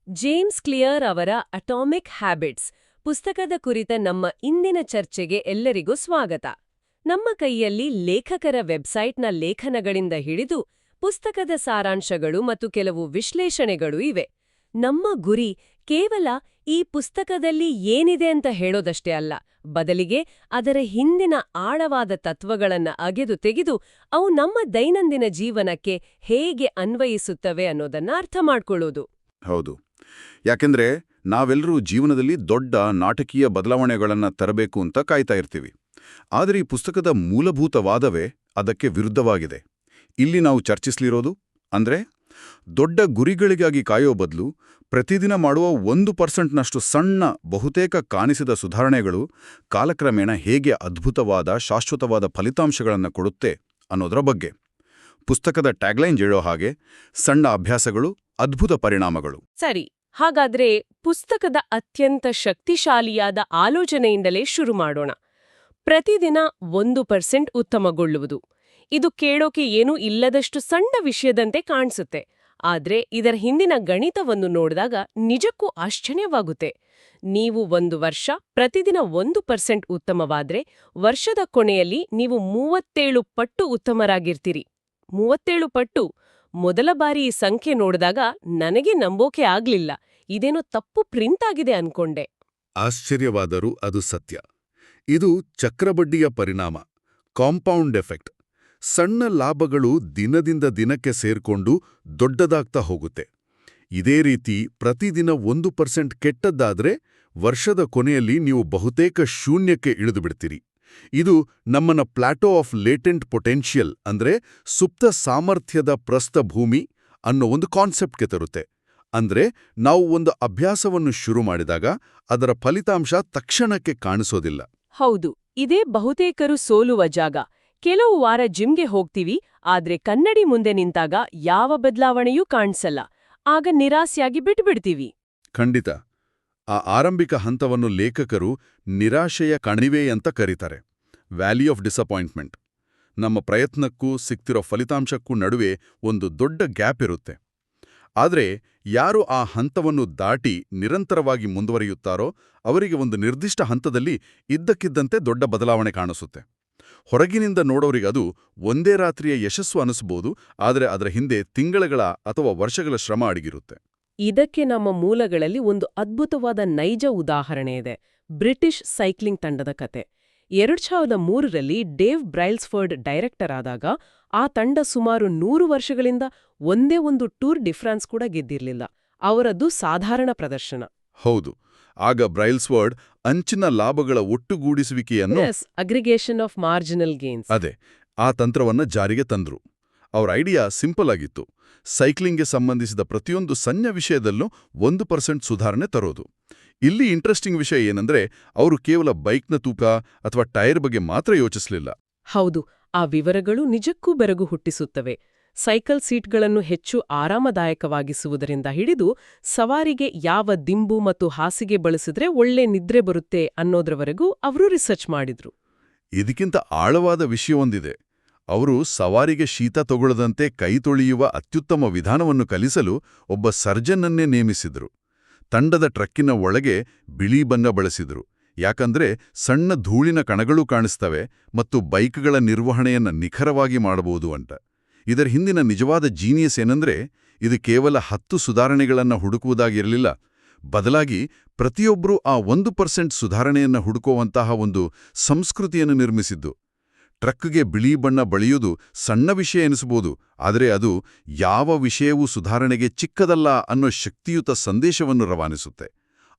James clear ಅವರ atomic habits ಪುಸ್ತಕದ ಕುರಿತ ನಮ್ಮ ಇಂದಿನ ಚರ್ಚೆಗೆ ಎಲ್ಲರಿಗೂ ಸ್ವಾಗತ. ನಮ್ಮ ಕೈಯಲ್ಲಿ ಲೇಖಕರ ವೆಬ್ಸೈಟ್ನ ಲೇಖನಗಳಿಂದ ಹಿಡಿದು ಪುಸ್ತಕದ ಸಾರಾಂಶಗಳು ಮತ್ತು ಕೆಲವು ವಿಶ್ಲೇಷಣೆಗಳು ಇವೆ. ನಮ್ಮ ಗುರಿ ಕೇವಲ ಈ ಪುಸ್ತಕದಲ್ಲಿ ಏನಿದೆ ಅಂತ ಹೇಳೋದಷ್ಟೇ ಅಲ್ಲ, ಬದಲಿಗೆ ಅದರ ಹಿಂದಿನ ಆಳವಾದ ತತ್ವಗಳನ್ನ ಅಗೆದು ತೆಗೆದು ಅವು ನಮ್ಮ ದೈನಂದಿನ ಜೀವನಕ್ಕೆ ಹೇಗೆ ಅನ್ವಯಿಸುತ್ತವೆ ಅನ್ನೋದನ್ನ ಅರ್ಥ ಮಾಡ್ಕೊಳ್ಳೋದು. ಹೌದು, ಯಾಕೆಂದ್ರೆ ನಾವೆಲ್ಲರೂ ಜೀವನದಲ್ಲಿ ದೊಡ್ಡ ನಾಟಕೀಯ ಬದಲಾವಣೆಗಳನ್ನು ತರಬೇಕು ಅಂತ ಕಾಯ್ತಾ ಇರ್ತೀವಿ. ಆದರೆ ಈ ಪುಸ್ತಕದ ಮೂಲಭೂತವಾದವೇ ಅದಕ್ಕೆ ವಿರುದ್ಧವಾಗಿದೆ. ಇಲ್ಲಿ ನಾವು ಚರ್ಚಿಸಲಿರೋದು ಅಂದ್ರೆ ದೊಡ್ಡ ಗುರಿಗಳಿಗಾಗಿ ಕಾಯೋ ಬದಲು ಪ್ರತಿದಿನ ಮಾಡುವ 1%ನಷ್ಟು ಸಣ್ಣ ಬಹುತೇಕ ಕಾಣಿಸಿದ ಸುಧಾರಣೆಗಳು ಕಾಲಕ್ರಮೇಣ ಹೇಗೆ ಅದ್ಭುತವಾದ ಶಾಶ್ವತವಾದ ಫಲಿತಾಂಶಗಳನ್ನು ಕೊಡುತ್ತೆ ಅನ್ನೋದರ ಬಗ್ಗೆ. ಪುಸ್ತಕದ ಟ್ಯಾಗ್ಲೈನ್ ಹೇಳೋ ಹಾಗೆ, ಸಣ್ಣ ಅಭ್ಯಾಸಗಳು ಅದ್ಭುತ ಪರಿಣಾಮಗಳು. ಸರಿ, ಹಾಗಾದ್ರೆ ಪುಸ್ತಕದ ಅತ್ಯಂತ ಶಕ್ತಿಶಾಲಿಯಾದ ಆಲೋಚನೆಯಿಂದಲೇ ಶುರು ಮಾಡೋಣ. ಪ್ರತಿದಿನ 1% ಉತ್ತಮಗೊಳ್ಳುವುದು. ಇದು ಕೇಳೋಕೆ ಏನೂ ಇಲ್ಲದಷ್ಟು ಸಣ್ಣ ವಿಷಯದಂತೆ ಕಾಣಿಸುತ್ತೆ, ಆದ್ರೆ ಇದರ ಹಿಂದಿನ ಗಣಿತವನ್ನು ನೋಡಿದಾಗ ನಿಜಕ್ಕೂ ಆಶ್ಚರ್ಯವಾಗುತ್ತೆ. ನೀವು 1 ವರ್ಷ ಪ್ರತಿದಿನ 1% ಉತ್ತಮವಾದ್ರೆ ವರ್ಷದ ಕೊನೆಯಲ್ಲಿ ನೀವು 37 ಪಟ್ಟು ಉತ್ತಮರಾಗಿರ್ತೀರಿ. 37 ಪಟ್ಟು. ಮೊದಲ ಬಾರಿ ಈ ಸಂಖ್ಯೆ ನೋಡಿದಾಗ ನನಗೆ ನಂಬೋಕೆ ಆಗ್ಲಿಲ್ಲ. ಇದೇನೋ ತಪ್ಪು ಪ್ರಿಂಟ್ ಆಗಿದೆ ಅನ್ಕೊಂಡೆ. ಆಶ್ಚರ್ಯವಾದರೂ ಅದು ಸತ್ಯ. ಇದು ಚಕ್ರಬಡ್ಡಿಯ ಪರಿಣಾಮ, ಕಾಂಪೌಂಡ್ ಎಫೆಕ್ಟ್. ಸಣ್ಣ ಲಾಭಗಳು ದಿನದಿಂದ ದಿನಕ್ಕೆ ಸೇರ್ಕೊಂಡು ದೊಡ್ಡದಾಗ್ತಾ ಹೋಗುತ್ತೆ. ಇದೇ ರೀತಿ ಪ್ರತಿದಿನ 1% ಕೆಟ್ಟದ್ದಾದ್ರೆ ವರ್ಷದ ಕೊನೆಯಲ್ಲಿ ನೀವು ಬಹುತೇಕ ಶೂನ್ಯಕ್ಕೆ ಇಳಿದುಬಿಡ್ತೀರಿ. ಇದು ನಮ್ಮನ್ನ ಪ್ಲಾಟೋ ಆಫ್ ಲೇಟೆಂಟ್ ಪೊಟೆನ್ಷಿಯಲ್ ಅಂದ್ರೆ ಸುಪ್ತ ಸಾಮರ್ಥ್ಯದ ಪ್ರಸ್ಥಭೂಮಿ ಅನ್ನೋ ಒಂದು ಕಾನ್ಸೆಪ್ಟ್ಗೆ ತರುತ್ತೆ. ಅಂದ್ರೆ ನಾವು ಒಂದು ಅಭ್ಯಾಸವನ್ನು ಶುರು ಮಾಡಿದಾಗ ಅದರ ಫಲಿತಾಂಶ ತಕ್ಷಣಕ್ಕೆ ಕಾಣಿಸೋದಿಲ್ಲ. ಹೌದು, ಇದೇ ಬಹುತೇಕರು ಸೋಲುವ ಜಾಗ. ಕೆಲವು ವಾರ ಜಿಮ್ಗೆ ಹೋಗ್ತೀವಿ, ಆದ್ರೆ ಕನ್ನಡಿ ಮುಂದೆ ನಿಂತಾಗ ಯಾವ ಬದಲಾವಣೆಯೂ ಕಾಣಿಸಲ್ಲ. ಆಗ ನಿರಾಸೆಯಾಗಿ ಬಿಟ್ಬಿಡ್ತೀವಿ. ಖಂಡಿತ. ಆ ಆರಂಭಿಕ ಹಂತವನ್ನು ಲೇಖಕರು ನಿರಾಶೆಯ ಕಣಿವೆ ಅಂತ ಕರೀತಾರೆ, ವ್ಯಾಲಿ ಆಫ್ ಡಿಸಪಾಯಿಂಟ್ಮೆಂಟ್. ನಮ್ಮ ಪ್ರಯತ್ನಕ್ಕೂ ಸಿಗ್ತಿರೋ ಫಲಿತಾಂಶಕ್ಕೂ ನಡುವೆ ಒಂದು ದೊಡ್ಡ ಗ್ಯಾಪ್ ಇರುತ್ತೆ. ಆದರೆ ಯಾರು ಆ ಹಂತವನ್ನು ದಾಟಿ ನಿರಂತರವಾಗಿ ಮುಂದುವರಿಯುತ್ತಾರೋ ಅವರಿಗೆ ಒಂದು ನಿರ್ದಿಷ್ಟ ಹಂತದಲ್ಲಿ ಇದ್ದಕ್ಕಿದ್ದಂತೆ ದೊಡ್ಡ ಬದಲಾವಣೆ ಕಾಣಿಸುತ್ತೆ. ಹೊರಗಿನಿಂದ ನೋಡೋರಿಗದು ಒಂದೇ ರಾತ್ರಿಯ ಯಶಸ್ಸು ಅನಿಸ್ಬೋದು, ಆದರೆ ಅದರ ಹಿಂದೆ ತಿಂಗಳುಗಳ ಅಥವಾ ವರ್ಷಗಳ ಶ್ರಮ ಅಡಗಿರುತ್ತೆ. ಇದಕ್ಕೆ ನಮ್ಮ ಮೂಲಗಳಲ್ಲಿ ಒಂದು ಅದ್ಭುತವಾದ ನೈಜ ಉದಾಹರಣೆ ಇದೆ. ಬ್ರಿಟಿಷ್ ಸೈಕ್ಲಿಂಗ್ ತಂಡದ ಕತೆ. 2003ರಲ್ಲಿ ಡೇವ್ ಬ್ರೈಲ್ಸ್ಫರ್ಡ್ ಡೈರೆಕ್ಟರ್ ಆದಾಗ ಆ ತಂಡ ಸುಮಾರು 100 ವರ್ಷಗಳಿಂದ ಒಂದೇ ಒಂದು ಟೂರ್ ಡಿ ಫ್ರಾನ್ಸ್ ಕೂಡ ಗೆದ್ದಿರ್ಲಿಲ್ಲ. ಅವರದ್ದು ಸಾಧಾರಣ ಪ್ರದರ್ಶನ. ಹೌದು, ಆಗ ಬ್ರೈಲ್ಸ್ವರ್ಡ್ ಅಂಚಿನ ಲಾಭಗಳ ಒಟ್ಟುಗೂಡಿಸುವಿಕೆಯನ್ನು ಅಗ್ರಿಗೇಷನ್ ಆಫ್ ಮಾರ್ಜಿನಲ್ ಗೇನ್ಸ್ ಅದೇ ಆ ತಂತ್ರವನ್ನ ಜಾರಿಗೆ ತಂದ್ರು. ಅವ್ರ ಐಡಿಯಾ ಸಿಂಪಲ್ ಆಗಿತ್ತು. ಸೈಕ್ಲಿಂಗ್ಗೆ ಸಂಬಂಧಿಸಿದ ಪ್ರತಿಯೊಂದು ಸಣ್ಣ ವಿಷಯದಲ್ಲೂ 1% ಸುಧಾರಣೆ ತರೋದು. ಇಲ್ಲಿ ಇಂಟ್ರೆಸ್ಟಿಂಗ್ ವಿಷಯ ಏನಂದ್ರೆ ಅವರು ಕೇವಲ ಬೈಕ್ನ ತೂಕ ಅಥವಾ ಟೈರ್ ಬಗ್ಗೆ ಮಾತ್ರ ಯೋಚಿಸಲಿಲ್ಲ. ಹೌದು, ಆ ವಿವರಗಳು ನಿಜಕ್ಕೂ ಬೆರಗು ಹುಟ್ಟಿಸುತ್ತವೆ. ಸೈಕಲ್ ಸೀಟ್ಗಳನ್ನು ಹೆಚ್ಚು ಆರಾಮದಾಯಕವಾಗಿಸುವುದರಿಂದ ಹಿಡಿದು ಸವಾರಿಗೆ ಯಾವ ದಿಂಬು ಮತ್ತು ಹಾಸಿಗೆ ಬಳಸಿದ್ರೆ ಒಳ್ಳೆ ನಿದ್ರೆ ಬರುತ್ತೆ ಅನ್ನೋದ್ರವರೆಗೂ ಅವರು ರಿಸರ್ಚ್ ಮಾಡಿದ್ರು. ಇದಕ್ಕಿಂತ ಆಳವಾದ ವಿಷಯವೊಂದಿದೆ. ಅವರು ಸವಾರಿಗೆ ಶೀತ ತಗೊಳ್ಳದಂತೆ ಕೈ ತೊಳೆಯುವ ಅತ್ಯುತ್ತಮ ವಿಧಾನವನ್ನು ಕಲಿಸಲು ಒಬ್ಬ ಸರ್ಜನ್ನನ್ನೇ ನೇಮಿಸಿದ್ರು. ತಂಡದ ಟ್ರಕ್ಕಿನ ಒಳಗೆ ಬಿಳಿ ಬಣ್ಣ ಬಳಸಿದ್ರು, ಯಾಕಂದ್ರೆ ಸಣ್ಣ ಧೂಳಿನ ಕಣಗಳೂ ಕಾಣಿಸ್ತವೆ ಮತ್ತು ಬೈಕ್ಗಳ ನಿರ್ವಹಣೆಯನ್ನ ನಿಖರವಾಗಿ ಮಾಡಬಹುದು ಅಂತ. ಇದರ ಹಿಂದಿನ ನಿಜವಾದ ಜೀನಿಯಸ್ ಏನಂದ್ರೆ ಇದು ಕೇವಲ 10 ಸುಧಾರಣೆಗಳನ್ನ ಹುಡುಕುವುದಾಗಿರಲಿಲ್ಲ, ಬದಲಾಗಿ ಪ್ರತಿಯೊಬ್ಬರೂ ಆ 1% ಸುಧಾರಣೆಯನ್ನ ಹುಡುಕುವಂತಹ ಒಂದು ಸಂಸ್ಕೃತಿಯನ್ನು ನಿರ್ಮಿಸಿದ್ದು. ಟ್ರಕ್ಗೆ ಬಿಳಿ ಬಣ್ಣ ಬಳಿಯುವುದು ಸಣ್ಣ ವಿಷಯ ಎನಿಸಬಹುದು, ಆದರೆ ಅದು ಯಾವ ವಿಷಯವೂ ಸುಧಾರಣೆಗೆ ಚಿಕ್ಕದಲ್ಲ ಅನ್ನೋ ಶಕ್ತಿಯುತ ಸಂದೇಶವನ್ನು ರವಾನಿಸುತ್ತೆ.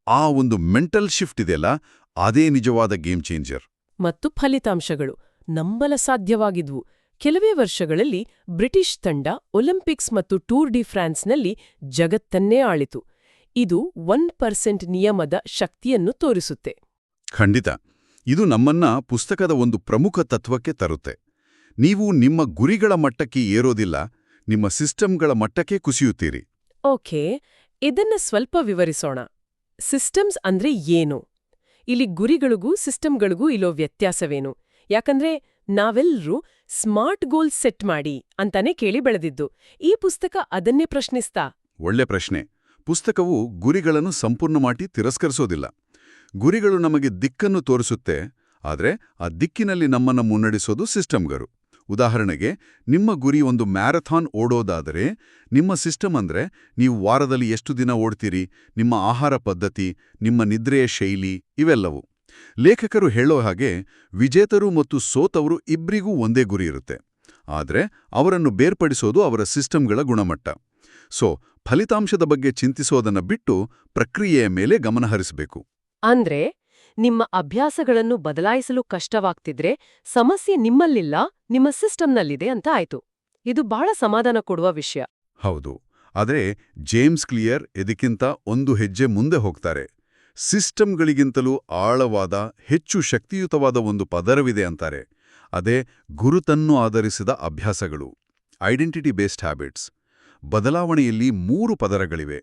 ಆ ಒಂದು ಮೆಂಟಲ್ ಶಿಫ್ಟ್ ಇದೆಯಲ್ಲ, ಅದೇ ನಿಜವಾದ ಗೇಮ್ ಚೇಂಜರ್. ಮತ್ತು ಫಲಿತಾಂಶಗಳು ನಂಬಲ ಸಾಧ್ಯವಾಗಿದ್ವು. ಕೆಲವೇ ವರ್ಷಗಳಲ್ಲಿ ಬ್ರಿಟಿಷ್ ತಂಡ ಒಲಿಂಪಿಕ್ಸ್ ಮತ್ತು ಟೂರ್ ಡಿ ಫ್ರಾನ್ಸ್ನಲ್ಲಿ ಜಗತ್ತನ್ನೇ ಆಳಿತು. ಇದು 1% ನಿಯಮದ ಶಕ್ತಿಯನ್ನು ತೋರಿಸುತ್ತೆ. ಖಂಡಿತ. ಇದು ನಮ್ಮನ್ನ ಪುಸ್ತಕದ ಒಂದು ಪ್ರಮುಖ ತತ್ವಕ್ಕೆ ತರುತ್ತೆ. ನೀವು ನಿಮ್ಮ ಗುರಿಗಳ ಮಟ್ಟಕ್ಕೆ ಏರೋದಿಲ್ಲ, ನಿಮ್ಮ ಸಿಸ್ಟಮ್ಗಳ ಮಟ್ಟಕ್ಕೆ ಕುಸಿಯುತ್ತೀರಿ. ಓಕೆ, ಇದನ್ನ ಸ್ವಲ್ಪ ವಿವರಿಸೋಣ. ಸಿಸ್ಟಮ್ಸ್ ಅಂದ್ರೆ ಏನು? ಇಲ್ಲಿ ಗುರಿಗಳಿಗೂ ಸಿಸ್ಟಮ್ಗಳಿಗೂ ಇಲ್ಲೋ ವ್ಯತ್ಯಾಸವೇನು? ಯಾಕಂದ್ರೆ ನಾವೆಲ್ಲರೂ ಸ್ಮಾರ್ಟ್ ಗೋಲ್ ಸೆಟ್ ಮಾಡಿ ಅಂತಾನೆ ಕೇಳಿ ಬೆಳೆದಿದ್ದು. ಈ ಪುಸ್ತಕ ಅದನ್ನೇ ಪ್ರಶ್ನಿಸ್ತಾ. ಒಳ್ಳೆ ಪ್ರಶ್ನೆ. ಪುಸ್ತಕವು ಗುರಿಗಳನ್ನು ಸಂಪೂರ್ಣಮಾಟಿ ತಿರಸ್ಕರಿಸೋದಿಲ್ಲ. ಗುರಿಗಳು ನಮಗೆ ದಿಕ್ಕನ್ನು ತೋರಿಸುತ್ತೆ, ಆದರೆ ಆ ದಿಕ್ಕಿನಲ್ಲಿ ನಮ್ಮನ್ನು ಮುನ್ನಡೆಸೋದು ಸಿಸ್ಟಮ್ಗಳು. ಉದಾಹರಣೆಗೆ, ನಿಮ್ಮ ಗುರಿ ಒಂದು ಮ್ಯಾರಥಾನ್ ಓಡೋದಾದರೆ ನಿಮ್ಮ ಸಿಸ್ಟಮ್ ಅಂದ್ರೆ ನೀವು ವಾರದಲ್ಲಿ ಎಷ್ಟು ದಿನ ಓಡ್ತೀರಿ, ನಿಮ್ಮ ಆಹಾರ ಪದ್ಧತಿ, ನಿಮ್ಮ ನಿದ್ರೆಯ ಶೈಲಿ ಇವೆಲ್ಲವೂ. ಲೇಖಕರು ಹೇಳೋ ಹಾಗೆ ವಿಜೇತರು ಮತ್ತು ಸೋತವರು ಇಬ್ರಿಗೂ ಒಂದೇ ಗುರಿ ಇರುತ್ತೆ, ಆದರೆ ಅವರನ್ನು ಬೇರ್ಪಡಿಸೋದು ಅವರ ಸಿಸ್ಟಮ್ಗಳ ಗುಣಮಟ್ಟ. ಫಲಿತಾಂಶದ ಬಗ್ಗೆ ಚಿಂತಿಸೋದನ್ನ ಬಿಟ್ಟು ಪ್ರಕ್ರಿಯೆಯ ಮೇಲೆ ಗಮನಹರಿಸಬೇಕು. ಅಂದ್ರೆ ನಿಮ್ಮ ಅಭ್ಯಾಸಗಳನ್ನು ಬದಲಾಯಿಸಲು ಕಷ್ಟವಾಗ್ತಿದ್ರೆ ಸಮಸ್ಯೆ ನಿಮ್ಮಲ್ಲಿಲ್ಲ, ನಿಮ್ಮ ಸಿಸ್ಟಮ್ನಲ್ಲಿದೆ ಅಂತ ಆಯ್ತು. ಇದು ಬಹಳ ಸಮಾಧಾನ ಕೊಡುವ ವಿಷಯ. ಹೌದು, ಆದರೆ ಜೇಮ್ಸ್ ಕ್ಲಿಯರ್ ಇದಕ್ಕಿಂತ ಒಂದು ಹೆಜ್ಜೆ ಮುಂದೆ ಹೋಗ್ತಾರೆ. ಸಿಸ್ಟಮ್ಗಳಿಗಿಂತಲೂ ಆಳವಾದ, ಹೆಚ್ಚು ಶಕ್ತಿಯುತವಾದ ಒಂದು ಪದರವಿದೆ ಅಂತಾರೆ. ಅದೇ ಗುರುತನ್ನು ಆಧರಿಸಿದ ಅಭ್ಯಾಸಗಳು, ಐಡೆಂಟಿಟಿ ಬೇಸ್ಡ್ ಹ್ಯಾಬಿಟ್ಸ್. ಬದಲಾವಣೆಯಲ್ಲಿ 3 ಪದರಗಳಿವೆ.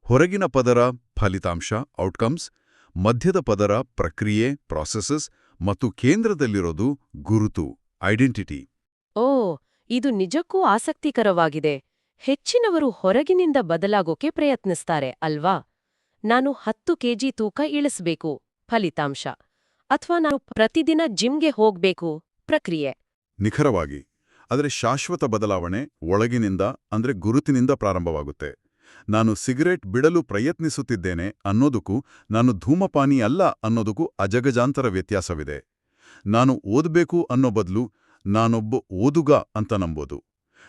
ಹೊರಗಿನ ಪದರ ಫಲಿತಾಂಶ, ಔಟ್ಕಮ್ಸ್, ಮಧ್ಯದ ಪದರ ಪ್ರಕ್ರಿಯೆ, ಪ್ರಾಸೆಸಸ್, ಮತ್ತು ಕೇಂದ್ರದಲ್ಲಿರೋದು ಗುರುತು, ಐಡೆಂಟಿಟಿ. ಓ, ಇದು ನಿಜಕ್ಕೂ ಆಸಕ್ತಿಕರವಾಗಿದೆ. ಹೆಚ್ಚಿನವರು ಹೊರಗಿನಿಂದ ಬದಲಾಗೋಕೆ ಪ್ರಯತ್ನಿಸ್ತಾರೆ ಅಲ್ವಾ? ನಾನು 10 ಕೆಜಿ ತೂಕ ಇಳಿಸ್ಬೇಕು, ಫಲಿತಾಂಶ. ಅಥವಾ ನಾನು ಪ್ರತಿದಿನ ಜಿಮ್ಗೆ ಹೋಗ್ಬೇಕು, ಪ್ರಕ್ರಿಯೆ. ನಿಖರವಾಗಿ. ಆದರೆ ಶಾಶ್ವತ ಬದಲಾವಣೆ ಒಳಗಿನಿಂದ, ಅಂದ್ರೆ ಗುರುತಿನಿಂದ ಪ್ರಾರಂಭವಾಗುತ್ತೆ. ನಾನು ಸಿಗರೇಟ್ ಬಿಡಲು ಪ್ರಯತ್ನಿಸುತ್ತಿದ್ದೇನೆ ಅನ್ನೋದಕ್ಕೂ ನಾನು ಧೂಮಪಾನಿ ಅಲ್ಲ ಅನ್ನೋದಕ್ಕೂ ಅಜಗಜಾಂತರ ವ್ಯತ್ಯಾಸವಿದೆ. ನಾನು ಓದಬೇಕು ಅನ್ನೋ ಬದಲು ನಾನೊಬ್ಬ ಓದುಗ ಅಂತ ನಂಬೋದು.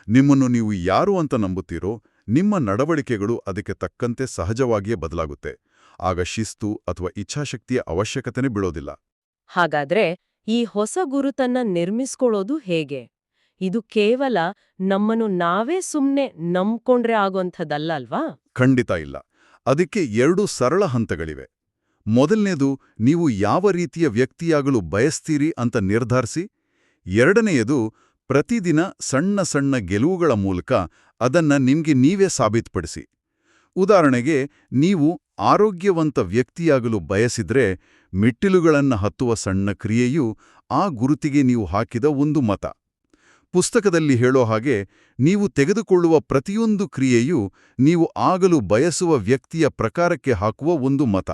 ನಿಮ್ಮನ್ನು ನೀವು ಯಾರು ಅಂತ ನಂಬುತ್ತೀರೋ ನಿಮ್ಮ ನಡವಳಿಕೆಗಳು ಅದಕ್ಕೆ ತಕ್ಕಂತೆ ಸಹಜವಾಗಿಯೇ ಬದಲಾಗುತ್ತೆ. ಆಗ ಶಿಸ್ತು ಅಥವಾ ಇಚ್ಛಾಶಕ್ತಿಯ ಅವಶ್ಯಕತೆನೇ ಬೀಳೋದಿಲ್ಲ. ಹಾಗಾದ್ರೆ ಈ ಹೊಸ ಗುರುತನ್ನ ನಿರ್ಮಿಸ್ಕೊಳ್ಳೋದು ಹೇಗೆ? ಇದು ಕೇವಲ ನಮ್ಮನ್ನು ನಾವೇ ಸುಮ್ನೆ ನಂಬ್ಕೊಂಡ್ರೆ ಆಗೋಂಥದ್ದಲ್ಲ ಅಲ್ವಾ? ಖಂಡಿತ ಇಲ್ಲ. ಅದಕ್ಕೆ 2 ಸರಳ ಹಂತಗಳಿವೆ. ಮೊದಲನೇದು, ನೀವು ಯಾವ ರೀತಿಯ ವ್ಯಕ್ತಿಯಾಗಲು ಬಯಸ್ತೀರಿ ಅಂತ ನಿರ್ಧರಿಸಿ. ಎರಡನೆಯದು, ಪ್ರತಿದಿನ ಸಣ್ಣ ಸಣ್ಣ ಗೆಲುವುಗಳ ಮೂಲಕ ಅದನ್ನ ನಿಮ್ಗೆ ನೀವೇ ಸಾಬೀತುಪಡಿಸಿ. ಉದಾಹರಣೆಗೆ, ನೀವು ಆರೋಗ್ಯವಂತ ವ್ಯಕ್ತಿಯಾಗಲು ಬಯಸಿದ್ರೆ ಮೆಟ್ಟಿಲುಗಳನ್ನು ಹತ್ತುವ ಸಣ್ಣ ಕ್ರಿಯೆಯು ಆ ಗುರುತಿಗೆ ನೀವು ಹಾಕಿದ ಒಂದು ಮತ. ಪುಸ್ತಕದಲ್ಲಿ ಹೇಳೋ ಹಾಗೆ ನೀವು ತೆಗೆದುಕೊಳ್ಳುವ ಪ್ರತಿಯೊಂದು ಕ್ರಿಯೆಯೂ ನೀವು ಆಗಲು ಬಯಸುವ ವ್ಯಕ್ತಿಯ ಪ್ರಕಾರಕ್ಕೆ ಹಾಕುವ ಒಂದು ಮತ.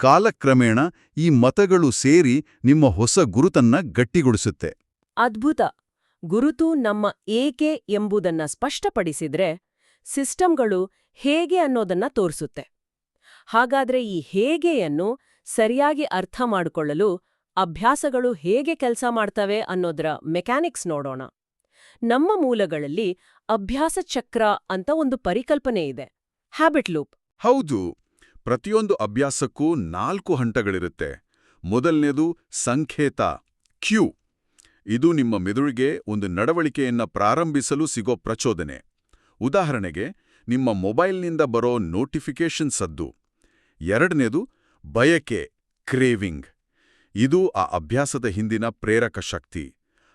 ಕಾಲಕ್ರಮೇಣ ಈ ಮತಗಳು ಸೇರಿ ನಿಮ್ಮ ಹೊಸ ಗುರುತನ್ನ ಗಟ್ಟಿಗೊಳಿಸುತ್ತೆ. ಅದ್ಭುತ. ಗುರುತು ನಮ್ಮ ಏಕೆ ಎಂಬುದನ್ನ ಸ್ಪಷ್ಟಪಡಿಸಿದ್ರೆ ಸಿಸ್ಟಮ್ಗಳು ಹೇಗೆ ಅನ್ನೋದನ್ನ ತೋರಿಸುತ್ತೆ. ಹಾಗಾದ್ರೆ ಈ ಹೇಗೆಯನ್ನು ಸರಿಯಾಗಿ ಅರ್ಥ ಮಾಡಿಕೊಳ್ಳಲು ಅಭ್ಯಾಸಗಳು ಹೇಗೆ ಕೆಲಸ ಮಾಡ್ತವೆ ಅನ್ನೋದರ ಮೆಕ್ಯಾನಿಕ್ಸ್ ನೋಡೋಣ. ನಮ್ಮ ಮೂಲಗಳಲ್ಲಿ ಅಭ್ಯಾಸ ಚಕ್ರ ಅಂತ ಒಂದು ಪರಿಕಲ್ಪನೆ ಇದೆ, ಹ್ಯಾಬಿಟ್ ಲೂಪ್. ಹೌದು, ಪ್ರತಿಯೊಂದು ಅಭ್ಯಾಸಕ್ಕೂ 4 ಹಂತಗಳಿರುತ್ತೆ. ಮೊದಲನೇದು ಸಂಕೇತ, ಕ್ಯೂ. ಇದು ನಿಮ್ಮ ಮೆದುಳಿಗೆ ಒಂದು ನಡವಳಿಕೆಯನ್ನ ಪ್ರಾರಂಭಿಸಲು ಸಿಗೋ ಪ್ರಚೋದನೆ. ಉದಾಹರಣೆಗೆ, ನಿಮ್ಮ ಮೊಬೈಲ್ನಿಂದ ಬರೋ ನೋಟಿಫಿಕೇಷನ್ ಸದ್ದು. ಎರಡನೇದು ಬಯಕೆ, ಕ್ರೇವಿಂಗ್. ಇದು ಆ ಅಭ್ಯಾಸದ ಹಿಂದಿನ ಪ್ರೇರಕ ಶಕ್ತಿ.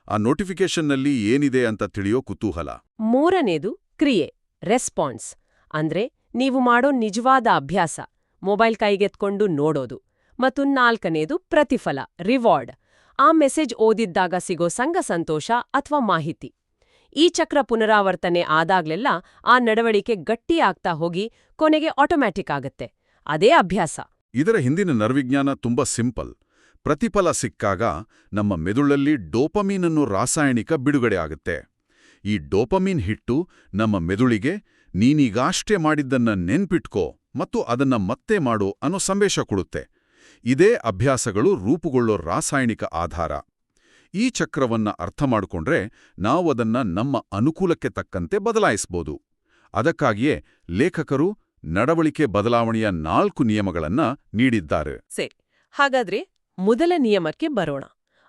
ಆ ನೋಟಿಫಿಕೇಷನ್ನಲ್ಲಿ ಏನಿದೆ ಅಂತ ತಿಳಿಯೋ ಕುತೂಹಲ. ಮೂರನೇದು ಕ್ರಿಯೆ, ರೆಸ್ಪಾನ್ಸ್. ಅಂದ್ರೆ ನೀವು ಮಾಡೋ ನಿಜವಾದ ಅಭ್ಯಾಸ, ಮೊಬೈಲ್ ಕೈಗೆತ್ಕೊಂಡು ನೋಡೋದು. ಮತ್ತು 4ನೇದು ಪ್ರತಿಫಲ, ರಿವಾರ್ಡ್. ಆ ಮೆಸೇಜ್ ಓದಿದ್ದಾಗ ಸಿಗೋ ಸಂತೋಷ ಅಥವಾ ಮಾಹಿತಿ. ಈ ಚಕ್ರ ಪುನರಾವರ್ತನೆ ಆದಾಗ್ಲೆಲ್ಲ ಆ ನಡವಳಿಕೆ ಗಟ್ಟಿಯಾಗ್ತಾ ಹೋಗಿ ಕೊನೆಗೆ ಆಟೋಮ್ಯಾಟಿಕ್ ಆಗತ್ತೆ. ಅದೇ ಅಭ್ಯಾಸ. ಇದರ ಹಿಂದಿನ ನರವಿಜ್ಞಾನ ತುಂಬಾ ಸಿಂಪಲ್. ಪ್ರತಿಫಲ ಸಿಕ್ಕಾಗ ನಮ್ಮ ಮೆದುಳಲ್ಲಿ ಡೋಪಮೀನ್ ಅನ್ನೋ ರಾಸಾಯನಿಕ ಬಿಡುಗಡೆ ಆಗುತ್ತೆ. ಈ ಡೋಪಮೀನ್ ಹಿಟ್ಟು ನಮ್ಮ ಮೆದುಳಿಗೆ ನೀನೀಗಾಷ್ಟೇ ಮಾಡಿದ್ದನ್ನ ನೆನ್ಪಿಟ್ಕೋ ಮತ್ತು ಅದನ್ನ ಮತ್ತೆ ಮಾಡು ಅನ್ನೋ ಸಂದೇಶ ಕೊಡುತ್ತೆ. ಇದೇ ಅಭ್ಯಾಸಗಳು ರೂಪುಗೊಳ್ಳೋ ರಾಸಾಯನಿಕ ಆಧಾರ. ಈ ಚಕ್ರವನ್ನ ಅರ್ಥ ಮಾಡಿಕೊಂಡ್ರೆ ನಾವು ಅದನ್ನ ನಮ್ಮ ಅನುಕೂಲಕ್ಕೆ ತಕ್ಕಂತೆ ಬದಲಾಯಿಸ್ಬೋದು. ಅದಕ್ಕಾಗಿಯೇ ಲೇಖಕರು ನಡವಳಿಕೆ ಬದಲಾವಣೆಯ 4 ನಿಯಮಗಳನ್ನ ನೀಡಿದ್ದಾರೆ. ಸರಿ, ಹಾಗಾದ್ರೆ ಮೊದಲ ನಿಯಮಕ್ಕೆ ಬರೋಣ.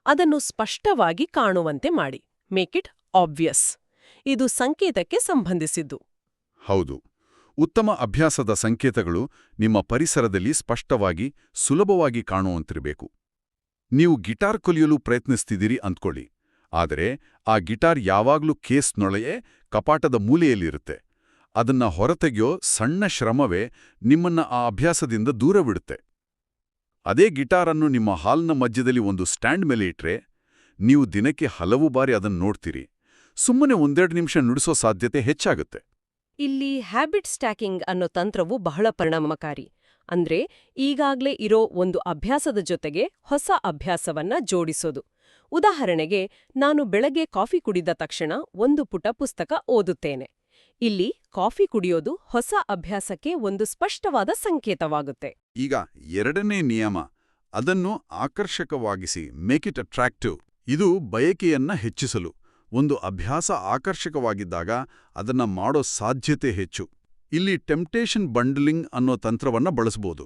ಅದನ್ನು ಸ್ಪಷ್ಟವಾಗಿ ಕಾಣುವಂತೆ ಮಾಡಿ, ಮೇಕ್ ಇಟ್ ಆಬ್ವಿಯಸ್. ಇದು ಸಂಕೇತಕ್ಕೆ ಸಂಬಂಧಿಸಿದ್ದು. ಹೌದು, ಉತ್ತಮ ಅಭ್ಯಾಸದ ಸಂಕೇತಗಳು ನಿಮ್ಮ ಪರಿಸರದಲ್ಲಿ ಸ್ಪಷ್ಟವಾಗಿ, ಸುಲಭವಾಗಿ ಕಾಣುವಂತಿರಬೇಕು. ನೀವು ಗಿಟಾರ್ ಕಲಿಯಲು ಪ್ರಯತ್ನಿಸ್ತಿದ್ದೀರಿ ಅಂದ್ಕೊಳ್ಳಿ. ಆದರೆ ಆ ಗಿಟಾರ್ ಯಾವಾಗ್ಲೂ ಕೇಸ್ನೊಳಗೆ ಕಪಾಟದ ಮೂಲೆಯಲ್ಲಿರುತ್ತೆ. ಅದನ್ನ ಹೊರತೆಗೆಯೋ ಸಣ್ಣ ಶ್ರಮವೇ ನಿಮ್ಮನ್ನ ಆ ಅಭ್ಯಾಸದಿಂದ ದೂರವಿಡುತ್ತೆ. ಅದೇ ಗಿಟಾರನ್ನು ನಿಮ್ಮ ಹಾಲ್ನ ಮಧ್ಯದಲ್ಲಿ ಒಂದು ಸ್ಟ್ಯಾಂಡ್ ಮೇಲೆ ಇಟ್ರೆ ನೀವು ದಿನಕ್ಕೆ ಹಲವು ಬಾರಿ ಅದನ್ನು ನೋಡ್ತೀರಿ. ಸುಮ್ಮನೆ 1-2 ನಿಮಿಷ ನುಡಿಸೋ ಸಾಧ್ಯತೆ ಹೆಚ್ಚಾಗುತ್ತೆ. ಇಲ್ಲಿ ಹ್ಯಾಬಿಟ್ ಸ್ಟ್ಯಾಕಿಂಗ್ ಅನ್ನೋ ತಂತ್ರವು ಬಹಳ ಪರಿಣಾಮಕಾರಿ. ಅಂದ್ರೆ ಈಗಾಗ್ಲೇ ಇರೋ ಒಂದು ಅಭ್ಯಾಸದ ಜೊತೆಗೆ ಹೊಸ ಅಭ್ಯಾಸವನ್ನ ಜೋಡಿಸೋದು. ಉದಾಹರಣೆಗೆ, ನಾನು ಬೆಳಗ್ಗೆ ಕಾಫಿ ಕುಡಿದ ತಕ್ಷಣ ಒಂದು ಪುಟ ಪುಸ್ತಕ ಓದುತ್ತೇನೆ. ಇಲ್ಲಿ ಕಾಫಿ ಕುಡಿಯೋದು ಹೊಸ ಅಭ್ಯಾಸಕ್ಕೆ ಒಂದು ಸ್ಪಷ್ಟವಾದ ಸಂಕೇತವಾಗುತ್ತೆ. ಈಗ ಎರಡನೇ ನಿಯಮ, ಅದನ್ನು ಆಕರ್ಷಕವಾಗಿಸಿ, ಮೇಕ್ ಇಟ್ ಅಟ್ರಾಕ್ಟಿವ್. ಇದು ಬಯಕೆಯನ್ನ ಹೆಚ್ಚಿಸಲು. ಒಂದು ಅಭ್ಯಾಸ ಆಕರ್ಷಕವಾಗಿದ್ದಾಗ ಅದನ್ನ ಮಾಡೋ ಸಾಧ್ಯತೆ ಹೆಚ್ಚು. ಇಲ್ಲಿ ಟೆಂಪ್ಟೇಷನ್ ಬಂಡಲಿಂಗ್ ಅನ್ನೋ ತಂತ್ರವನ್ನ ಬಳಸ್ಬೋದು.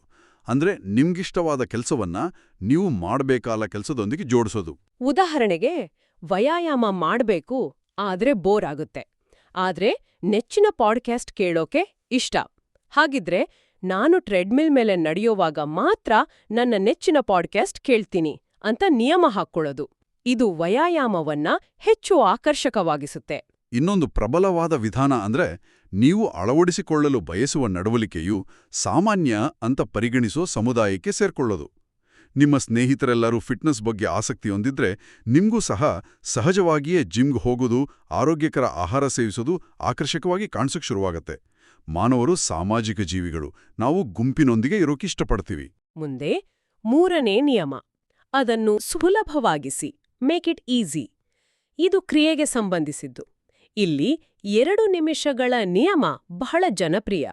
ಅಂದ್ರೆ ನಿಮ್ಗಿಷ್ಟವಾದ ಕೆಲಸವನ್ನ ನೀವು ಮಾಡ್ಬೇಕಾದ ಕೆಲಸದೊಂದಿಗೆ ಜೋಡಿಸೋದು. ಉದಾಹರಣೆಗೆ, ವ್ಯಾಯಾಮ ಮಾಡ್ಬೇಕು ಆದ್ರೆ ಬೋರ್ ಆಗುತ್ತೆ, ಆದ್ರೆ ನೆಚ್ಚಿನ ಪಾಡ್ಕ್ಯಾಸ್ಟ್ ಕೇಳೋಕೆ ಇಷ್ಟ. ಹಾಗಿದ್ರೆ ನಾನು ಟ್ರೆಡ್ಮಿಲ್ ಮೇಲೆ ನಡೆಯೋವಾಗ ಮಾತ್ರ ನನ್ನ ನೆಚ್ಚಿನ ಪಾಡ್ಕ್ಯಾಸ್ಟ್ ಕೇಳ್ತೀನಿ ಅಂತ ನಿಯಮ ಹಾಕ್ಕೊಳ್ಳೋದು. ಇದು ವ್ಯಾಯಾಮವನ್ನ ಹೆಚ್ಚು ಆಕರ್ಷಕವಾಗಿಸುತ್ತೆ. ಇನ್ನೊಂದು ಪ್ರಬಲವಾದ ವಿಧಾನ ಅಂದ್ರೆ, ನೀವು ಅಳವಡಿಸಿಕೊಳ್ಳಲು ಬಯಸುವ ನಡವಳಿಕೆಯು ಸಾಮಾನ್ಯ ಅಂತ ಪರಿಗಣಿಸೋ ಸಮುದಾಯಕ್ಕೆ ಸೇರ್ಕೊಳ್ಳೋದು. ನಿಮ್ಮ ಸ್ನೇಹಿತರೆಲ್ಲರೂ ಫಿಟ್ನೆಸ್ ಬಗ್ಗೆ ಆಸಕ್ತಿ ಹೊಂದಿದ್ರೆ ನಿಮ್ಗೂ ಸಹ ಸಹಜವಾಗಿಯೇ ಜಿಮ್ಗೆ ಹೋಗೋದು, ಆರೋಗ್ಯಕರ ಆಹಾರ ಸೇವಿಸೋದು ಆಕರ್ಷಕವಾಗಿ ಕಾಣಿಸೋಕೆ ಶುರುವಾಗತ್ತೆ. ಮಾನವರು ಸಾಮಾಜಿಕ ಜೀವಿಗಳು. ನಾವು ಗುಂಪಿನೊಂದಿಗೆ ಇರೋಕಿಷ್ಟಪಡ್ತೀವಿ. ಮುಂದೆ ಮೂರನೇ ನಿಯಮ, ಅದನ್ನು ಸುಲಭವಾಗಿಸಿ, ಮೇಕ್ ಇಟ್ ಈಸಿ. ಇದು ಕ್ರಿಯೆಗೆ ಸಂಬಂಧಿಸಿದ್ದು. ಇಲ್ಲಿ 2 ನಿಮಿಷಗಳ ನಿಯಮ ಬಹಳ ಜನಪ್ರಿಯ.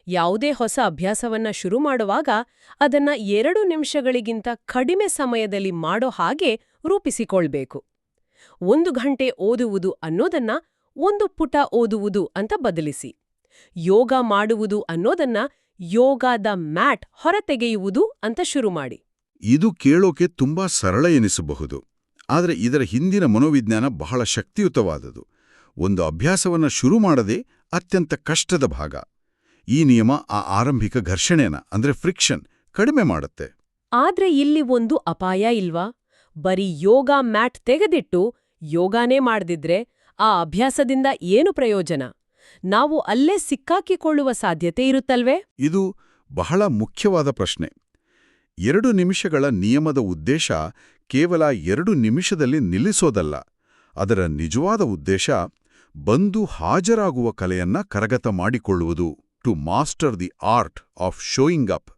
ಯಾವುದೇ ಹೊಸ ಅಭ್ಯಾಸವನ್ನ ಶುರು ಮಾಡುವಾಗ ಅದನ್ನ 2 ನಿಮಿಷಗಳಿಗಿಂತ ಕಡಿಮೆ ಸಮಯದಲ್ಲಿ ಮಾಡೋ ಹಾಗೆ ರೂಪಿಸಿಕೊಳ್ಬೇಕು. 1 ಗಂಟೆ ಓದುವುದು ಅನ್ನೋದನ್ನ 1 ಪುಟ ಓದುವುದು ಅಂತ ಬದಲಿಸಿ. ಯೋಗ ಮಾಡುವುದು ಅನ್ನೋದನ್ನ ಯೋಗದ ಮ್ಯಾಟ್ ಹೊರತೆಗೆಯುವುದು ಅಂತ ಶುರು ಮಾಡಿ. ಇದು ಕೇಳೋಕೆ ತುಂಬಾ ಸರಳ ಎನಿಸಬಹುದು, ಆದರೆ ಇದರ ಹಿಂದಿನ ಮನೋವಿಜ್ಞಾನ ಬಹಳ ಶಕ್ತಿಯುತವಾದದು. ಒಂದು ಅಭ್ಯಾಸವನ್ನ ಶುರು ಮಾಡದೆ ಅತ್ಯಂತ ಕಷ್ಟದ ಭಾಗ. ಈ ನಿಯಮ ಆ ಆರಂಭಿಕ ಘರ್ಷಣೆನ ಅಂದ್ರೆ ಫ್ರಿಕ್ಷನ್ ಕಡಿಮೆ ಮಾಡುತ್ತೆ. ಆದ್ರೆ ಇಲ್ಲಿ ಒಂದು ಅಪಾಯ ಇಲ್ವಾ? ಬರೀ ಯೋಗ ಮ್ಯಾಟ್ ತೆಗೆದಿಟ್ಟು ಯೋಗಾನೇ ಮಾಡ್ದಿದ್ರೆ ಆ ಅಭ್ಯಾಸದಿಂದ ಏನು ಪ್ರಯೋಜನ? ನಾವು ಅಲ್ಲೇ ಸಿಕ್ಕಾಕಿಕೊಳ್ಳುವ ಸಾಧ್ಯತೆ ಇರುತ್ತಲ್ವೇ? ಇದು ಬಹಳ ಮುಖ್ಯವಾದ ಪ್ರಶ್ನೆ. 2 ನಿಮಿಷಗಳ ನಿಯಮದ ಉದ್ದೇಶ ಕೇವಲ 2 ನಿಮಿಷದಲ್ಲಿ ನಿಲ್ಲಿಸೋದಲ್ಲ. ಅದರ ನಿಜವಾದ ಉದ್ದೇಶ ಬಂದು ಹಾಜರಾಗುವ ಕಲೆಯನ್ನ ಕರಗತ ಮಾಡಿಕೊಳ್ಳುವುದು. To master the art of showing up.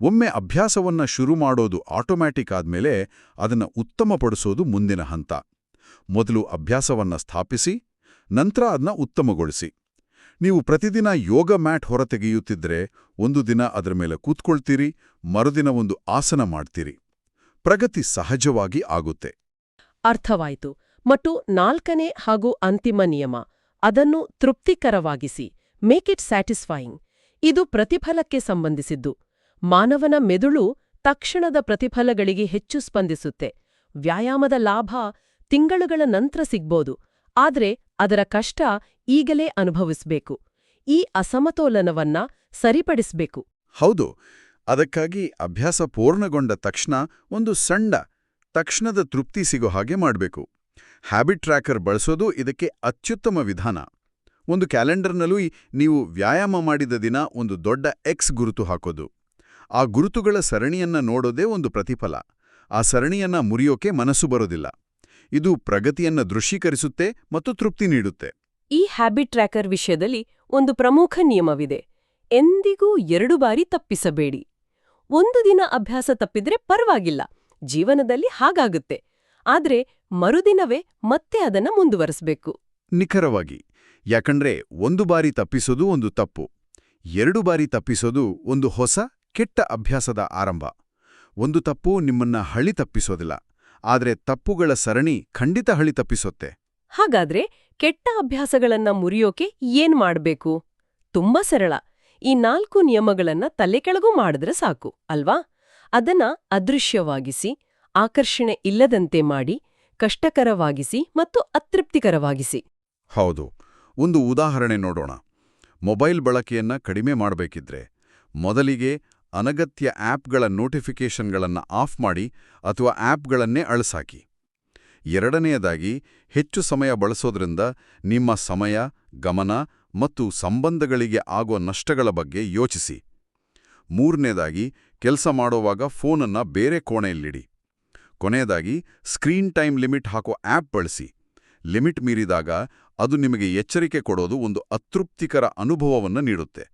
ಒಮ್ಮೆ ಅಭ್ಯಾಸವನ್ನ ಶುರು ಮಾಡೋದು ಆಟೋಮ್ಯಾಟಿಕ್ ಆದ್ಮೇಲೆ ಅದನ್ನ ಉತ್ತಮಪಡಿಸೋದು ಮುಂದಿನ ಹಂತ. ಮೊದಲು ಅಭ್ಯಾಸವನ್ನ ಸ್ಥಾಪಿಸಿ, ನಂತರ ಅದನ್ನ ಉತ್ತಮಗೊಳಿಸಿ. ನೀವು ಪ್ರತಿದಿನ ಯೋಗ ಮ್ಯಾಟ್ ಹೊರತೆಗೆಯುತ್ತಿದ್ರೆ ಒಂದು ದಿನ ಅದರ ಮೇಲೆ ಕೂತ್ಕೊಳ್ತೀರಿ, ಮರುದಿನ ಒಂದು ಆಸನ ಮಾಡ್ತೀರಿ. ಪ್ರಗತಿ ಸಹಜವಾಗಿ ಆಗುತ್ತೆ. ಅರ್ಥವಾಯಿತು. ಮತ್ತು 4ನೇ ಹಾಗೂ ಅಂತಿಮ ನಿಯಮ, ಅದನ್ನು ತೃಪ್ತಿಕರವಾಗಿಸಿ, ಮೇಕ್ ಇಟ್ ಸ್ಯಾಟಿಸ್ಫೈಯಿಂಗ್. ಇದು ಪ್ರತಿಫಲಕ್ಕೆ ಸಂಬಂಧಿಸಿದ್ದು. ಮಾನವನ ಮೆದುಳು ತಕ್ಷಣದ ಪ್ರತಿಫಲಗಳಿಗೆ ಹೆಚ್ಚು ಸ್ಪಂದಿಸುತ್ತೆ. ವ್ಯಾಯಾಮದ ಲಾಭ ತಿಂಗಳುಗಳ ನಂತರ ಸಿಗ್ಬೋದು, ಆದ್ರೆ ಅದರ ಕಷ್ಟ ಈಗಲೇ ಅನುಭವಿಸ್ಬೇಕು. ಈ ಅಸಮತೋಲನವನ್ನ ಸರಿಪಡಿಸ್ಬೇಕು. ಹೌದು, ಅದಕ್ಕಾಗಿ ಅಭ್ಯಾಸ ಪೂರ್ಣಗೊಂಡ ತಕ್ಷಣ ಒಂದು ಸಣ್ಣ ತಕ್ಷಣದ ತೃಪ್ತಿ ಸಿಗೋ ಹಾಗೆ ಮಾಡಬೇಕು. ಹ್ಯಾಬಿಟ್ ಟ್ರ್ಯಾಕರ್ ಬಳಸೋದು ಇದಕ್ಕೆ ಅತ್ಯುತ್ತಮ ವಿಧಾನ. ಒಂದು ಕ್ಯಾಲೆಂಡರ್ನಲ್ಲೂ ನೀವು ವ್ಯಾಯಾಮ ಮಾಡಿದ ದಿನ ಒಂದು ದೊಡ್ಡ ಎಕ್ಸ್ ಗುರುತು ಹಾಕೋದು. ಆ ಗುರುತುಗಳ ಸರಣಿಯನ್ನ ನೋಡೋದೇ ಒಂದು ಪ್ರತಿಫಲ. ಆ ಸರಣಿಯನ್ನ ಮುರಿಯೋಕೆ ಮನಸ್ಸು ಬರೋದಿಲ್ಲ. ಇದು ಪ್ರಗತಿಯನ್ನ ದೃಶ್ಯೀಕರಿಸುತ್ತೆ ಮತ್ತು ತೃಪ್ತಿ ನೀಡುತ್ತೆ. ಈ ಹ್ಯಾಬಿಟ್ ಟ್ರ್ಯಾಕರ್ ವಿಷಯದಲ್ಲಿ ಒಂದು ಪ್ರಮುಖ ನಿಯಮವಿದೆ. ಎಂದಿಗೂ 2 ಬಾರಿ ತಪ್ಪಿಸಬೇಡಿ. ಒಂದು ದಿನ ಅಭ್ಯಾಸ ತಪ್ಪಿದ್ರೆ ಪರವಾಗಿಲ್ಲ, ಜೀವನದಲ್ಲಿ ಹಾಗಾಗುತ್ತೆ. ಆದ್ರೆ ಮರುದಿನವೇ ಮತ್ತೆ ಅದನ್ನ ಮುಂದುವರಿಸಬೇಕು. ನಿಖರವಾಗಿ. ಯಾಕಂದ್ರೆ 1 ಬಾರಿ ತಪ್ಪಿಸೋದು ಒಂದು ತಪ್ಪು, 2 ಬಾರಿ ತಪ್ಪಿಸೋದು ಒಂದು ಹೊಸ ಕೆಟ್ಟ ಅಭ್ಯಾಸದ ಆರಂಭ. ಒಂದು ತಪ್ಪು ನಿಮ್ಮನ್ನ ಹಳಿ ತಪ್ಪಿಸೋದಿಲ್ಲ, ಆದ್ರೆ ತಪ್ಪುಗಳ ಸರಣಿ ಖಂಡಿತ ಹಳಿ ತಪ್ಪಿಸೋತ್ತೆ. ಹಾಗಾದ್ರೆ ಕೆಟ್ಟ ಅಭ್ಯಾಸಗಳನ್ನ ಮುರಿಯೋಕೆ ಏನ್ ಮಾಡ್ಬೇಕು? ತುಂಬಾ ಸರಳ. ಈ 4 ನಿಯಮಗಳನ್ನ ತಲೆಕೆಳಗೂ ಮಾಡಿದ್ರೆ ಸಾಕು ಅಲ್ವಾ? ಅದನ್ನ ಅದೃಶ್ಯವಾಗಿಸಿ, ಆಕರ್ಷಣೆ ಇಲ್ಲದಂತೆ ಮಾಡಿ, ಕಷ್ಟಕರವಾಗಿಸಿ ಮತ್ತು ಅತೃಪ್ತಿಕರವಾಗಿಸಿ. ಹೌದು. ಒಂದು ಉದಾಹರಣೆ ನೋಡೋಣ. ಮೊಬೈಲ್ ಬಳಕೆಯನ್ನ ಕಡಿಮೆ ಮಾಡಬೇಕಿದ್ರೆ ಮೊದಲಿಗೆ ಅನಗತ್ಯ ಆಪ್ಗಳ ನೋಟಿಫಿಕೇಷನ್ಗಳನ್ನ ಆಫ್ ಮಾಡಿ ಅಥವಾ ಆಪ್ಗಳನ್ನೇ ಅಳಿಸಾಕಿ. ಎರಡನೆಯದಾಗಿ, ಹೆಚ್ಚು ಸಮಯ ಬಳಸೋದ್ರಿಂದ ನಿಮ್ಮ ಸಮಯ, ಗಮನ ಮತ್ತು ಸಂಬಂಧಗಳಿಗೆ ಆಗೋ ನಷ್ಟಗಳ ಬಗ್ಗೆ ಯೋಚಿಸಿ. ಮೂರನೇದಾಗಿ, ಕೆಲಸ ಮಾಡೋವಾಗ ಫೋನನ್ನ ಬೇರೆ ಕೋಣೆಯಲ್ಲಿಡಿ. ಕೊನೆಯದಾಗಿ, ಸ್ಕ್ರೀನ್ ಟೈಮ್ ಲಿಮಿಟ್ ಹಾಕೋ ಆಪ್ ಬಳಸಿ. ಲಿಮಿಟ್ ಮೀರಿದಾಗ ಅದು ನಿಮಗೆ ಎಚ್ಚರಿಕೆ ಕೊಡೋದು ಒಂದು ಅತೃಪ್ತಿಕರ ಅನುಭವವನ್ನು ನೀಡುತ್ತೆ.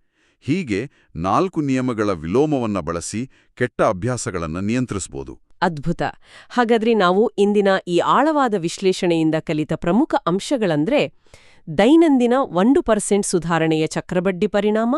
ಹೀಗೆ 4 ನಿಯಮಗಳ ವಿಲೋಮವನ್ನ ಬಳಸಿ ಕೆಟ್ಟ ಅಭ್ಯಾಸಗಳನ್ನು ನಿಯಂತ್ರಿಸಬಹುದು. ಅದ್ಭುತ. ಹಾಗಾದ್ರೆ ನಾವು ಇಂದಿನ ಈ ಆಳವಾದ ವಿಶ್ಲೇಷಣೆಯಿಂದ ಕಲಿತ ಪ್ರಮುಖ ಅಂಶಗಳಂದ್ರೆ ದೈನಂದಿನ 1% ಸುಧಾರಣೆಯ ಚಕ್ರಬಡ್ಡಿ ಪರಿಣಾಮ,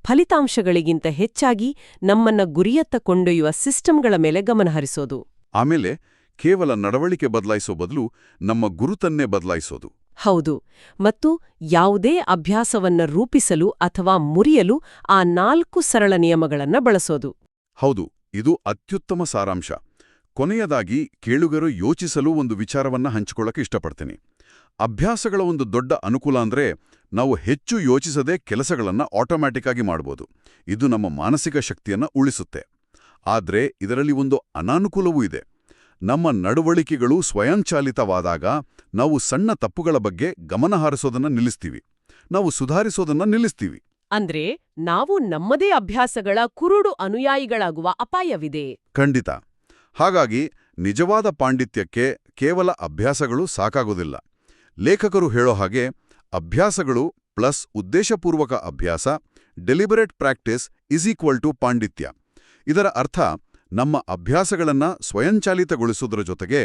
ಫಲಿತಾಂಶಗಳಿಗಿಂತ ಹೆಚ್ಚಾಗಿ ನಮ್ಮನ್ನ ಗುರಿಯತ್ತ ಕೊಂಡೊಯ್ಯುವ ಸಿಸ್ಟಮ್ಗಳ ಮೇಲೆ ಗಮನಹರಿಸೋದು. ಆಮೇಲೆ ಕೇವಲ ನಡವಳಿಕೆ ಬದಲಾಯಿಸೋ ಬದಲು ನಮ್ಮ ಗುರುತನ್ನೇ ಬದಲಾಯಿಸೋದು. ಹೌದು. ಮತ್ತು ಯಾವುದೇ ಅಭ್ಯಾಸವನ್ನ ರೂಪಿಸಲು ಅಥವಾ ಮುರಿಯಲು ಆ 4 ಸರಳ ನಿಯಮಗಳನ್ನ ಬಳಸೋದು. ಹೌದು, ಇದು ಅತ್ಯುತ್ತಮ ಸಾರಾಂಶ. ಕೊನೆಯದಾಗಿ ಕೇಳುಗರು ಯೋಚಿಸಲು ಒಂದು ವಿಚಾರವನ್ನ ಹಂಚಿಕೊಳ್ಳಕ್ಕೆ ಇಷ್ಟಪಡ್ತೀನಿ. ಅಭ್ಯಾಸಗಳ ಒಂದು ದೊಡ್ಡ ಅನುಕೂಲ ಅಂದ್ರೆ ನಾವು ಹೆಚ್ಚು ಯೋಚಿಸದೆ ಕೆಲಸಗಳನ್ನ ಆಟೋಮ್ಯಾಟಿಕ್ ಆಗಿ ಮಾಡ್ಬೋದು. ಇದು ನಮ್ಮ ಮಾನಸಿಕ ಶಕ್ತಿಯನ್ನ ಉಳಿಸುತ್ತೆ. ಆದ್ರೆ ಇದರಲ್ಲಿ ಒಂದು ಅನಾನುಕೂಲವೂ ಇದೆ. ನಮ್ಮ ನಡವಳಿಕೆಗಳು ಸ್ವಯಂಚಾಲಿತವಾದಾಗ ನಾವು ಸಣ್ಣ ತಪ್ಪುಗಳ ಬಗ್ಗೆ ಗಮನ ಹರಿಸೋದನ್ನ ನಿಲ್ಲಿಸ್ತೀವಿ. ನಾವು ಸುಧಾರಿಸೋದನ್ನ ನಿಲ್ಲಿಸ್ತೀವಿ. ಅಂದ್ರೆ ನಾವು ನಮ್ಮದೇ ಅಭ್ಯಾಸಗಳ ಕುರುಡು ಅನುಯಾಯಿಗಳಾಗುವ ಅಪಾಯವಿದೆ. ಖಂಡಿತ. ಹಾಗಾಗಿ ನಿಜವಾದ ಪಾಂಡಿತ್ಯಕ್ಕೆ ಕೇವಲ ಅಭ್ಯಾಸಗಳು ಸಾಕಾಗೋದಿಲ್ಲ. ಲೇಖಕರು ಹೇಳೋ ಹಾಗೆ ಅಭ್ಯಾಸಗಳು ಪ್ಲಸ್ ಉದ್ದೇಶಪೂರ್ವಕ ಅಭ್ಯಾಸ, deliberate practice is equal to ಪಾಂಡಿತ್ಯ. ಇದರ ಅರ್ಥ ನಮ್ಮ ಅಭ್ಯಾಸಗಳನ್ನ ಸ್ವಯಂಚಾಲಿತಗೊಳಿಸೋದ್ರ ಜೊತೆಗೆ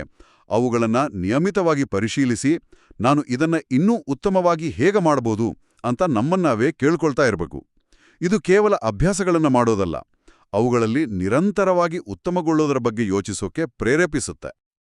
ಅವುಗಳನ್ನ ನಿಯಮಿತವಾಗಿ ಪರಿಶೀಲಿಸಿ ನಾನು ಇದನ್ನ ಇನ್ನೂ ಉತ್ತಮವಾಗಿ ಹೇಗೆ ಮಾಡಬಹುದು ಅಂತ ನಮ್ಮನ್ನಾವೇ ಕೇಳ್ಕೊಳ್ತಾ ಇರಬೇಕು. ಇದು ಕೇವಲ ಅಭ್ಯಾಸಗಳನ್ನ ಮಾಡೋದಲ್ಲ, ಅವುಗಳಲ್ಲಿ ನಿರಂತರವಾಗಿ ಉತ್ತಮಗೊಳ್ಳೋದರ ಬಗ್ಗೆ ಯೋಚಿಸೋಕೆ ಪ್ರೇರೇಪಿಸುತ್ತೆ.